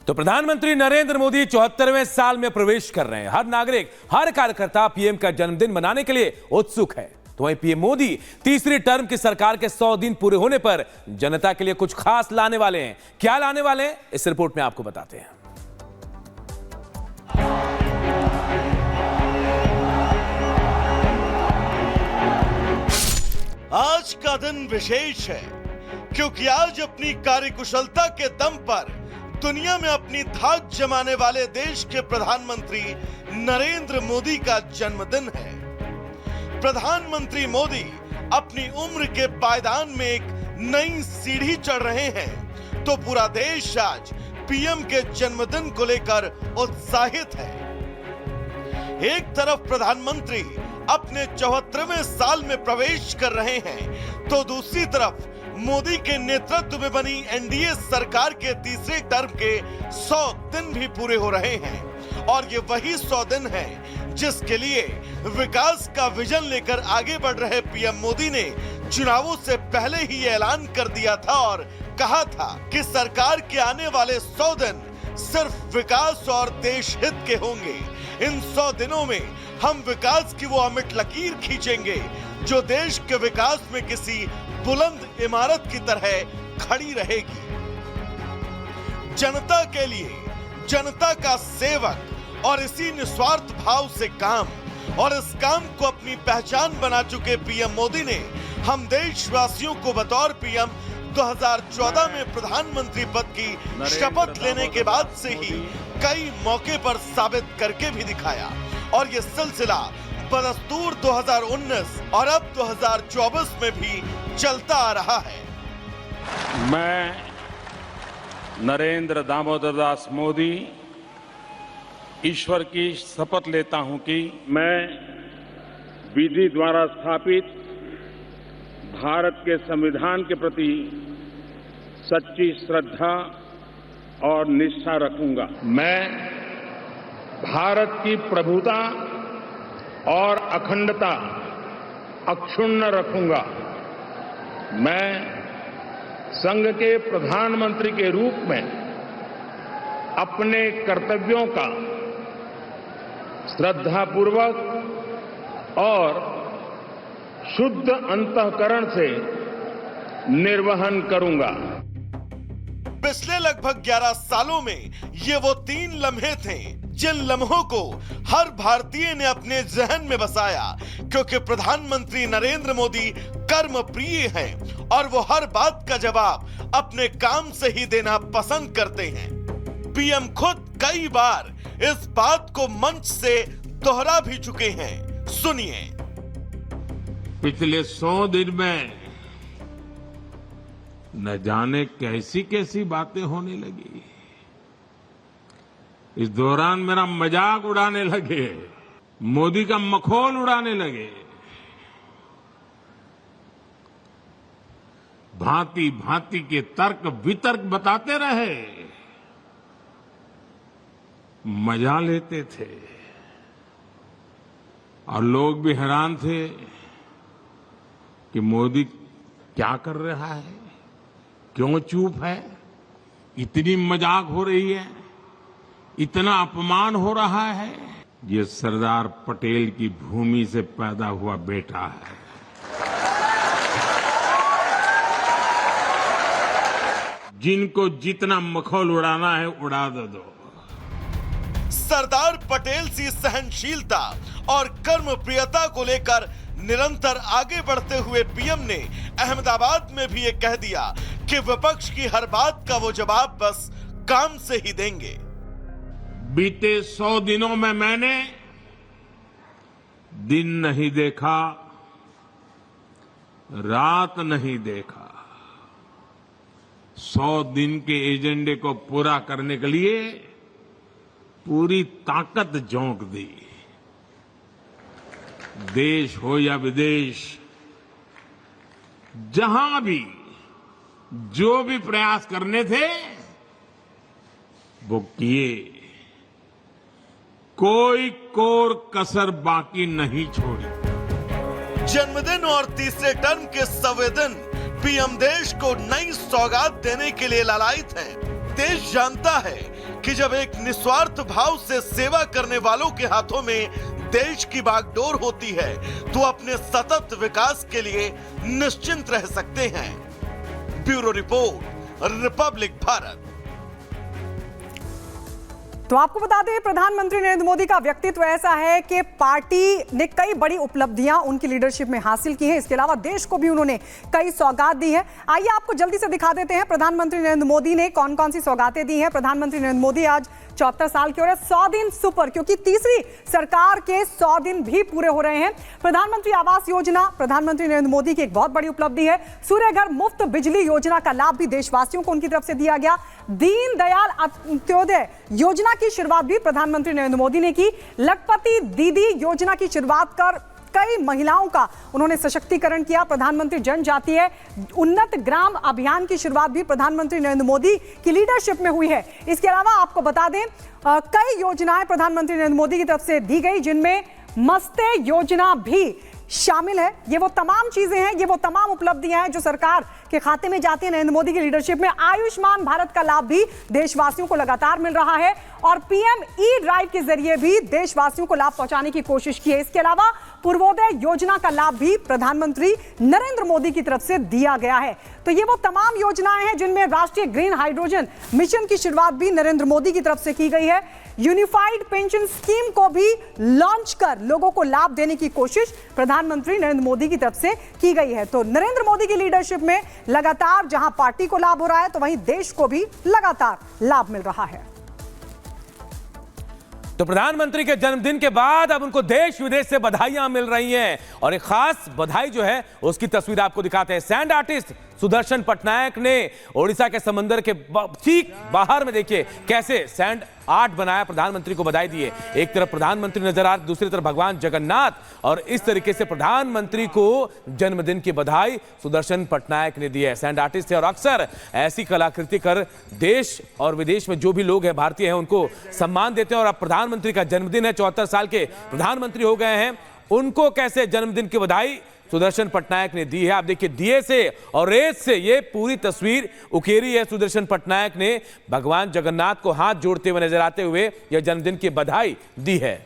तो प्रधानमंत्री नरेंद्र मोदी 74वें साल में प्रवेश कर रहे हैं। हर नागरिक, हर कार्यकर्ता पीएम का जन्मदिन मनाने के लिए उत्सुक है। तो वहीं पीएम मोदी तीसरी टर्म की सरकार के 100 दिन पूरे होने पर जनता के लिए कुछ खास लाने वाले हैं। क्या लाने वाले हैं, इस रिपोर्ट में आपको बताते हैं। आज का दिन विशेष है क्योंकि आज अपनी कार्यकुशलता के दम पर दुनिया में अपनी धाक जमाने वाले देश के प्रधानमंत्री नरेंद्र मोदी का जन्मदिन है। प्रधानमंत्री मोदी अपनी उम्र के पायदान में एक नई सीढ़ी चढ़ रहे हैं, तो पूरा देश आज पीएम के जन्मदिन को लेकर उत्साहित है। एक तरफ प्रधानमंत्री अपने 74वें साल में प्रवेश कर रहे हैं, तो दूसरी तरफ मोदी के नेतृत्व में बनी एनडीए सरकार के तीसरे टर्म के 100 दिन भी पूरे हो रहे हैं। और ये वही 100 दिन है जिसके लिए विकास का विजन लेकर आगे बढ़ रहे पीएम मोदी ने चुनावों से पहले ही ऐलान कर दिया था और कहा था कि सरकार के आने वाले 100 दिन सिर्फ विकास और देश हित के होंगे। इन 100 दिनों में हम विकास की वो अमिट लकीर खींचेंगे जो देश के विकास में किसी बुलंद इमारत की तरह खड़ी रहेगी। जनता के लिए, जनता का सेवक और इसी निस्वार्थ भाव से काम, और इस काम को अपनी पहचान बना चुके पीएम मोदी ने हम देशवासियों को बतौर पीएम 2014 में प्रधानमंत्री पद की शपथ लेने के बाद से ही कई मौके पर साबित करके भी दिखाया। और ये सिलसिला बदस्तूर 2019 और अब 2024 में भी चलता आ रहा है। मैं नरेंद्र दामोदर दास मोदी ईश्वर की शपथ लेता हूं कि मैं विधि द्वारा स्थापित भारत के संविधान के प्रति सच्ची श्रद्धा और निष्ठा रखूंगा। मैं भारत की प्रभुता और अखंडता अक्षुण्ण रखूंगा। मैं संघ के प्रधानमंत्री के रूप में अपने कर्तव्यों का श्रद्धापूर्वक और शुद्ध अंतःकरण से निर्वहन करूंगा। पिछले लगभग 11 सालों में ये वो 3 लम्हे थे जिन लम्हों को हर भारतीय ने अपने जहन में बसाया, क्योंकि प्रधानमंत्री नरेंद्र मोदी कर्म प्रिय हैं और वो हर बात का जवाब अपने काम से ही देना पसंद करते हैं। पीएम खुद कई बार इस बात को मंच से दोहरा भी चुके हैं। सुनिए। पिछले 100 दिन में न जाने कैसी कैसी बातें होने लगी। इस दौरान मेरा मजाक उड़ाने लगे, मोदी का मखौल उड़ाने लगे, भांति भांति के तर्क वितर्क बताते रहे, मजा लेते थे और लोग भी हैरान थे कि मोदी क्या कर रहा है, क्यों चुप है, इतनी मजाक हो रही है, इतना अपमान हो रहा है। ये सरदार पटेल की भूमि से पैदा हुआ बेटा है। जिनको जितना मखौल उड़ाना है उड़ा दो। सरदार पटेल सी सहनशीलता और कर्मप्रियता को लेकर निरंतर आगे बढ़ते हुए पीएम ने अहमदाबाद में भी ये कह दिया कि विपक्ष की हर बात का वो जवाब बस काम से ही देंगे। बीते 100 दिनों में मैंने दिन नहीं देखा, रात नहीं देखा। 100 दिन के एजेंडे को पूरा करने के लिए पूरी ताकत झोंक दी। देश हो या विदेश, जहां भी जो भी प्रयास करने थे वो किए, कोई कोर कसर बाकी नहीं छोड़ी। जन्मदिन और तीसरे टर्म के 100वें दिन पीएम देश को नई सौगात देने के लिए लालायित हैं। देश जानता है कि जब एक निस्वार्थ भाव से सेवा करने वालों के हाथों में देश की बागडोर होती है तो अपने सतत विकास के लिए निश्चिंत रह सकते हैं। Bureau report, Republic Bharat. तो आपको बता दें, प्रधानमंत्री नरेंद्र मोदी का व्यक्तित्व ऐसा है कि पार्टी ने कई बड़ी उपलब्धियां उनकी लीडरशिप में हासिल की हैं। इसके अलावा देश को भी उन्होंने कई सौगात दी है। आइए आपको जल्दी से दिखा देते हैं प्रधानमंत्री नरेंद्र मोदी ने कौन कौन सी सौगातें दी हैं। प्रधानमंत्री नरेंद्र मोदी आज 74 साल की हो रहे हैं। 100 दिन सुपर, क्योंकि तीसरी सरकार के 100 दिन भी पूरे हो रहे हैं। प्रधानमंत्री आवास योजना प्रधानमंत्री नरेंद्र मोदी की एक बहुत बड़ी उपलब्धि है। सूर्य घर मुफ्त बिजली योजना का लाभ भी देशवासियों को उनकी तरफ से दिया गया। दीनदयाल अंत्योदय योजना की शुरुआत भी प्रधानमंत्री नरेंद्र मोदी ने की। लखपति दीदी योजना की शुरुआत कर कई महिलाओं का उन्होंने सशक्तिकरण किया। प्रधानमंत्री जनजातीय उन्नत ग्राम अभियान की शुरुआत भी प्रधानमंत्री नरेंद्र मोदी की लीडरशिप में हुई है। इसके अलावा आपको बता दें, कई योजनाएं प्रधानमंत्री नरेंद्र मोदी की तरफ से दी गई, जिनमें मस्ते योजना भी शामिल है। ये वो तमाम चीजें हैं, ये वो तमाम उपलब्धियां हैं जो सरकार के खाते में जाती है नरेंद्र मोदी की लीडरशिप में। आयुष्मान भारत का लाभ भी देशवासियों को लगातार मिल रहा है और पीएम ई ड्राइव के जरिए भी देशवासियों को लाभ पहुंचाने की कोशिश की है। इसके अलावा पूर्वोदय योजना का लाभ भी प्रधानमंत्री नरेंद्र मोदी की तरफ से दिया गया है। तो ये वो तमाम योजनाएं हैं जिनमें राष्ट्रीय ग्रीन हाइड्रोजन मिशन की शुरुआत भी नरेंद्र मोदी की तरफ से की गई है। यूनिफाइड पेंशन स्कीम को भी लॉन्च कर लोगों को लाभ देने की कोशिश प्रधानमंत्री नरेंद्र मोदी की तरफ से की गई है। तो नरेंद्र मोदी की लीडरशिप में लगातार जहां पार्टी को लाभ हो रहा है तो वहीं देश को भी लगातार लाभ मिल रहा है। तो प्रधानमंत्री के जन्मदिन के बाद अब उनको देश विदेश से बधाइयां मिल रही हैं और एक खास बधाई जो है उसकी तस्वीर आपको दिखाते हैं। सैंड आर्टिस्ट सुदर्शन पटनायक ने ओडिशा के समंदर के ठीक बाहर में देखिए कैसे सैंड आर्ट बनाया, प्रधानमंत्री को बधाई दी है। एक तरफ प्रधानमंत्री नजर आ रहे, दूसरी तरफ भगवान जगन्नाथ, और इस तरीके से प्रधानमंत्री को जन्मदिन की बधाई सुदर्शन पटनायक ने दी है। सैंड आर्टिस्ट है और अक्सर ऐसी कलाकृति कर देश और विदेश में जो भी लोग हैं भारतीय हैं उनको सम्मान देते हैं। और अब प्रधानमंत्री का जन्मदिन है, 74 साल के प्रधानमंत्री हो गए हैं, उनको कैसे जन्मदिन की बधाई सुदर्शन पटनायक ने दी है। आप देखिए दिए से और रेत से ये पूरी तस्वीर उकेरी है। सुदर्शन पटनायक ने भगवान जगन्नाथ को हाथ जोड़ते हुए नजर आते हुए यह जन्मदिन की बधाई दी है।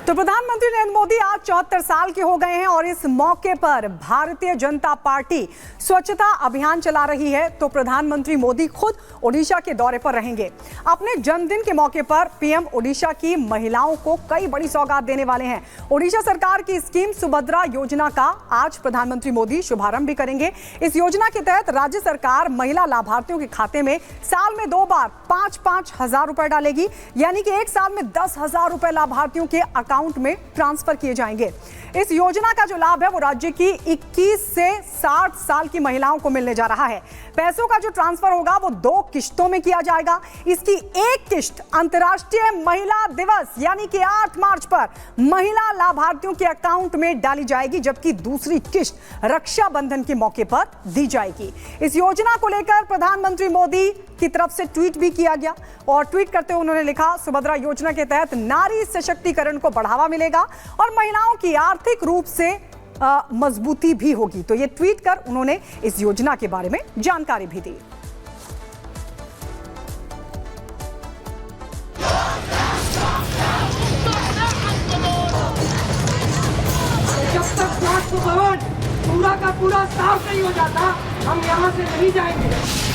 तो प्रधानमंत्री नरेंद्र मोदी आज 74 साल के हो गए हैं और इस मौके पर भारतीय जनता पार्टी स्वच्छता अभियान चला रही है। तो प्रधानमंत्री मोदी खुद ओडिशा के दौरे पर रहेंगे। अपने जन्मदिन के मौके पर पीएम ओडिशा की महिलाओं को कई बड़ी सौगात देने वाले हैं। ओडिशा सरकार की स्कीम सुभद्रा योजना का आज प्रधानमंत्री मोदी शुभारंभ भी करेंगे। इस योजना के तहत राज्य सरकार महिला लाभार्थियों के खाते में साल में 2 बार 5-5 हजार रुपए डालेगी, यानी कि एक साल में 10,000 रुपए लाभार्थियों के अकाउंट में ट्रांसफर किए जाएंगे। इस योजना का जो लाभ है वो राज्य की 21 से 60 साल की महिलाओं को मिलने जा रहा है। पैसों का जो ट्रांसफर होगा वो 2 किश्तों में किया जाएगा। इसकी एक किश्त अंतर्राष्ट्रीय महिला दिवस यानी कि 8 मार्च पर महिला लाभार्थियों के अकाउंट में डाली जाएगी, जबकि दूसरी किश्त रक्षाबंधन के मौके पर दी जाएगी। इस योजना को लेकर प्रधानमंत्री मोदी की तरफ से ट्वीट भी किया गया और ट्वीट करते हुए उन्होंने लिखा, सुभद्रा योजना के तहत नारी सशक्तिकरण को बढ़ावा मिलेगा और महिलाओं की आर्थिक रूप से मजबूती भी होगी। तो ये ट्वीट कर उन्होंने इस योजना के बारे में जानकारी भी दी। जब तक पूरा का पूरा साफ नहीं हो जाता हम यहाँ से नहीं जाएंगे।